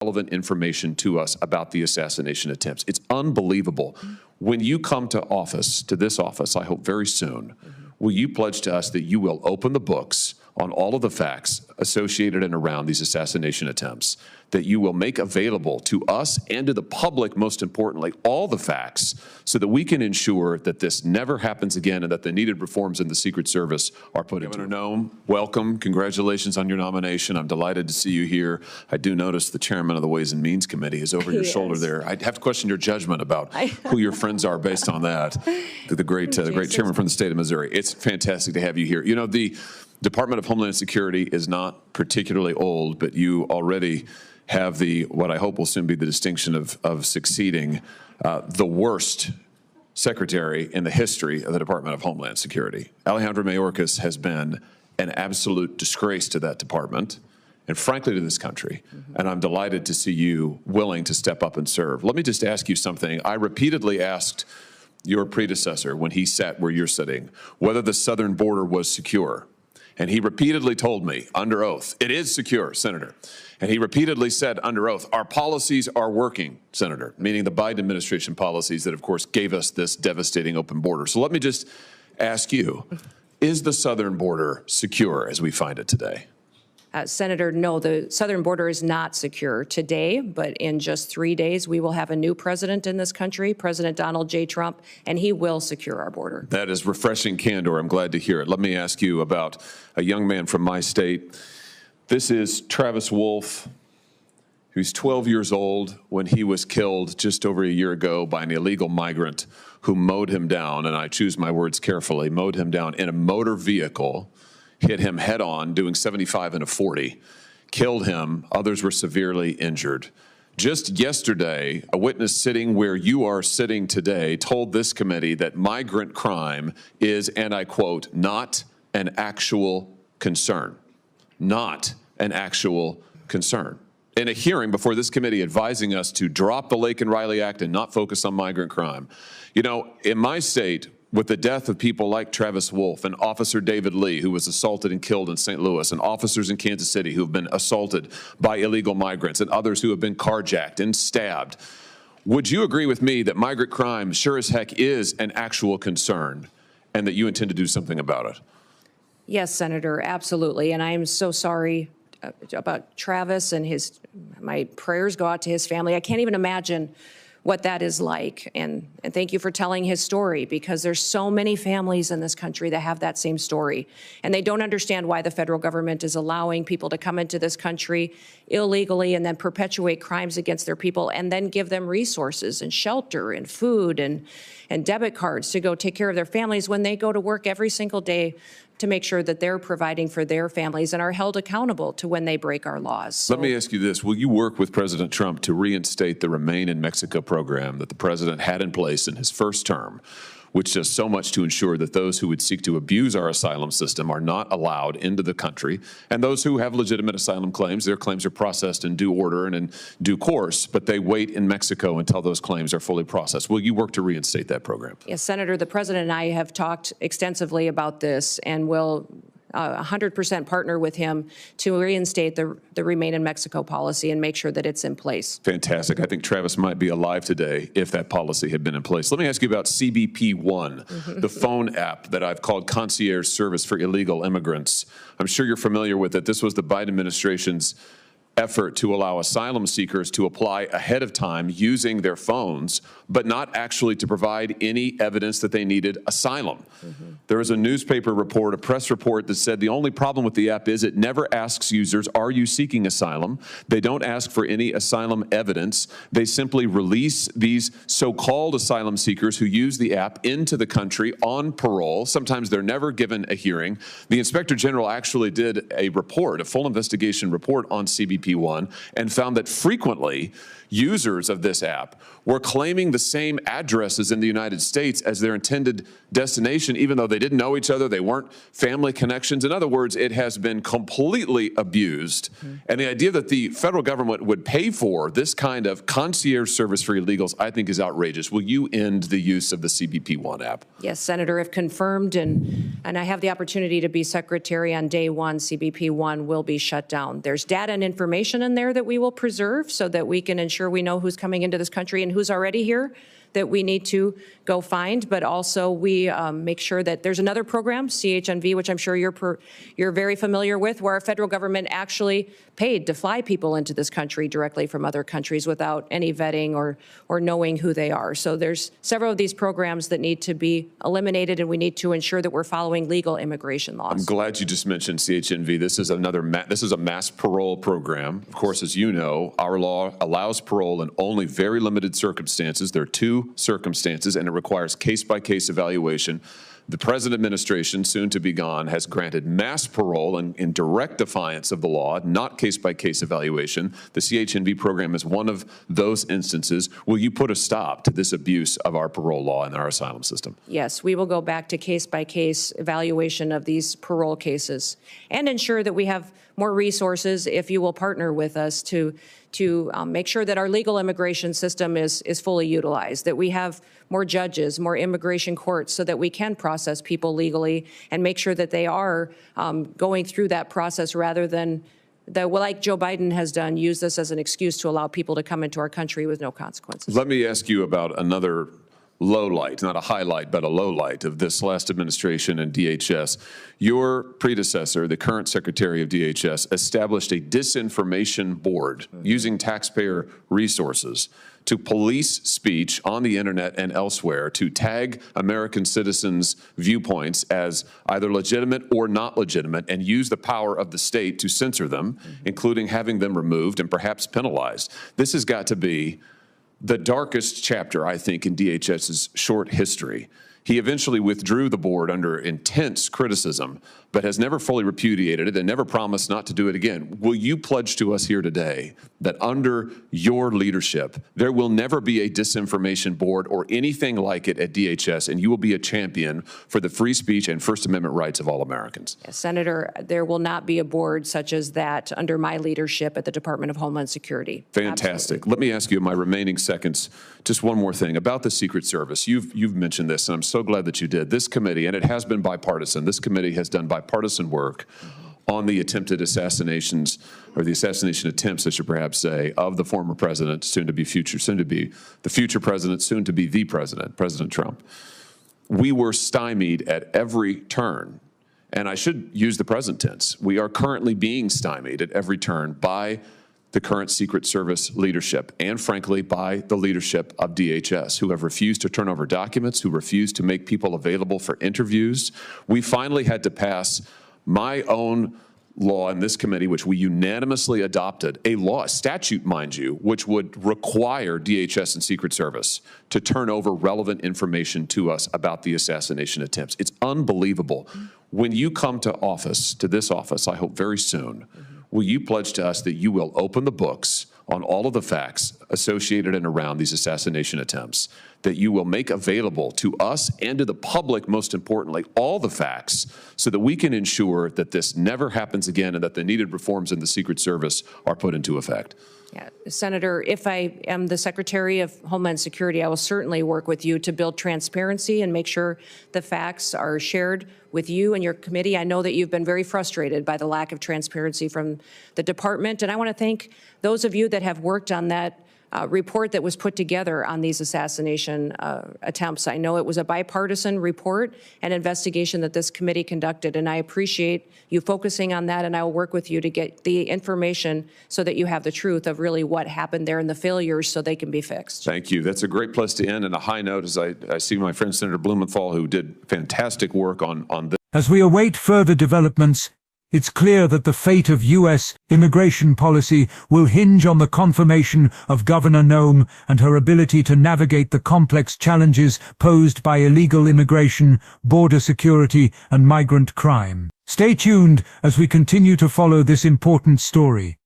relevant information to us about the assassination attempts. It's unbelievable. When you come to office, to this office, I hope very soon, will you pledge to us that you will open the books on all of the facts associated and around these assassination attempts, that you will make available to us and to the public, most importantly, all the facts so that we can ensure that this never happens again and that the needed reforms in the Secret Service are put into effect. Governor Noem, welcome. Congratulations on your nomination. I'm delighted to see you here. I do notice the chairman of the Ways and Means Committee is over your shoulder there. I'd have to question your judgment about who your friends are based on that. The great chairman from the state of Missouri. It's fantastic to have you here. You know, the Department of Homeland Security is not particularly old, but you already have what I hope will soon be the distinction of succeeding the worst secretary in the history of the Department of Homeland Security. Alejandro Mayorkas has been an absolute disgrace to that department and frankly to this country. And I'm delighted to see you willing to step up and serve. Let me just ask you something. I repeatedly asked your predecessor when he sat where you're sitting whether the southern border was secure. And he repeatedly told me under oath, it is secure, Senator. And he repeatedly said under oath, our policies are working, Senator, meaning the Biden administration policies that, of course, gave us this devastating open border. So let me just ask you, is the southern border secure as we find it today? Senator, no, the southern border is not secure today, but in just 3 days, we will have a new president in this country, President Donald J. Trump, and he will secure our border. That is refreshing candor. I'm glad to hear it. Let me ask you about a young man from my state. This is Travis Wolf, who's 12 years old when he was killed just over a year ago by an illegal migrant who mowed him down, and I choose my words carefully, mowed him down in a motor vehicle, hit him head on, doing 75 and a 40, killed him. Others were severely injured. Just yesterday, a witness sitting where you are sitting today told this committee that migrant crime is, and I quote, not an actual concern. Not an actual concern. In a hearing before this committee advising us to drop the Lake and Riley Act and not focus on migrant crime. You know, in my state, with the death of people like Travis Wolf and Officer David Lee, who was assaulted and killed in St. Louis, and officers in Kansas City who have been assaulted by illegal migrants, and others who have been carjacked and stabbed, would you agree with me that migrant crime sure as heck is an actual concern and that you intend to do something about it? Yes, Senator, absolutely. And I am so sorry about Travis and my prayers go out to his family. I can't even imagine what that is like. And thank you for telling his story, because there's so many families in this country that have that same story. And they don't understand why the federal government is allowing people to come into this country illegally and then perpetuate crimes against their people and then give them resources and shelter and food and debit cards to go take care of their families when they go to work every single day to make sure that they're providing for their families and are held accountable to when they break our laws. So, let me ask you this. Will you work with President Trump to reinstate the Remain in Mexico program that the president had in place in his first term, which does so much to ensure that those who would seek to abuse our asylum system are not allowed into the country, and those who have legitimate asylum claims, their claims are processed in due order and in due course, but they wait in Mexico until those claims are fully processed. Will you work to reinstate that program? Yes, Senator, the president and I have talked extensively about this and will 100% partner with him to reinstate the Remain in Mexico policy and make sure that it's in place. Fantastic. I think Travis might be alive today if that policy had been in place. Let me ask you about CBP One, the phone app that I've called concierge service for illegal immigrants. I'm sure you're familiar with it. This was the Biden administration's effort to allow asylum seekers to apply ahead of time using their phones, but not actually to provide any evidence that they needed asylum. There was a newspaper report, a press report that said the only problem with the app is it never asks users, are you seeking asylum? They don't ask for any asylum evidence. They simply release these so-called asylum seekers who use the app into the country on parole. Sometimes they're never given a hearing. The Inspector General actually did a report, a full investigation report on CBP One, and found that frequently users of this app were claiming the same addresses in the United States as their intended destination, even though they didn't know each other, they weren't family connections. In other words, it has been completely abused. And the idea that the federal government would pay for this kind of concierge service for illegals, I think, is outrageous. Will you end the use of the CBP One app? Yes, Senator, if confirmed, and I have the opportunity to be secretary on day one, CBP One will be shut down. There's data and information information in there that we will preserve so that we can ensure we know who's coming into this country and who's already here that we need to go find, but also we make sure that there's another program, CHNV, which I'm sure you're very familiar with, where our federal government actually paid to fly people into this country directly from other countries without any vetting or knowing who they are. So there's several of these programs that need to be eliminated, and we need to ensure that we're following legal immigration laws. I'm glad you just mentioned CHNV. This is this is a mass parole program. Of course, as you know, our law allows parole in only very limited circumstances. There are two circumstances, and it requires case-by-case evaluation. The present administration, soon to be gone, has granted mass parole in direct defiance of the law, not case-by-case evaluation. The CHNV program is one of those instances. Will you put a stop to this abuse of our parole law and our asylum system? Yes, we will go back to case-by-case evaluation of these parole cases and ensure that we have more resources if you will partner with us to make sure that our legal immigration system is fully utilized, that we have more judges, more immigration courts so that we can process people legally and make sure that they are going through that process rather than, like Joe Biden has done, use this as an excuse to allow people to come into our country with no consequences. Let me ask you about another low light, not a highlight, but a low light of this last administration and DHS. Your predecessor, the current Secretary of DHS, established a disinformation board using taxpayer resources to police speech on the internet and elsewhere, to tag American citizens' viewpoints as either legitimate or not legitimate, and use the power of the state to censor them, including having them removed and perhaps penalized. This has got to be the darkest chapter, I think, in DHS's short history. He eventually withdrew the board under intense criticism, but has never fully repudiated it and never promised not to do it again. Will you pledge to us here today that under your leadership, there will never be a disinformation board or anything like it at DHS, and you will be a champion for the free speech and First Amendment rights of all Americans? Yes, Senator, there will not be a board such as that under my leadership at the Department of Homeland Security. Fantastic. Absolutely. Let me ask you in my remaining seconds just one more thing about the Secret Service. You've mentioned this, and I'm so glad that you did. This committee, and it has been bipartisan, this committee has done bipartisan work on the attempted assassinations, or the assassination attempts, I should perhaps say, of the former president, soon to be the future president, soon to be the president, President Trump. We were stymied at every turn. And I should use the present tense. We are currently being stymied at every turn by the current Secret Service leadership and, frankly, by the leadership of DHS, who have refused to turn over documents, who refused to make people available for interviews. We finally had to pass my own law in this committee, which we unanimously adopted, a law, a statute, mind you, which would require DHS and Secret Service to turn over relevant information to us about the assassination attempts. It's unbelievable. When you come to office, to this office, I hope very soon, will you pledge to us that you will open the books on all of the facts associated and around these assassination attempts, that you will make available to us and to the public, most importantly, all the facts so that we can ensure that this never happens again and that the needed reforms in the Secret Service are put into effect? Yeah, Senator, if I am the Secretary of Homeland Security, I will certainly work with you to build transparency and make sure the facts are shared with you and your committee. I know that you've been very frustrated by the lack of transparency from the department, and I want to thank those of you that have worked on that report that was put together on these assassination attempts. I know it was a bipartisan report and investigation that this committee conducted, and I appreciate you focusing on that, and I will work with you to get the information so that you have the truth of really what happened there and the failures so they can be fixed. Thank you. That's a great place to end, and a high note as I see my friend Senator Blumenthal, who did fantastic work on this. As we await further developments, it's clear that the fate of U.S. immigration policy will hinge on the confirmation of Governor Noem and her ability to navigate the complex challenges posed by illegal immigration, border security, and migrant crime. Stay tuned as we continue to follow this important story.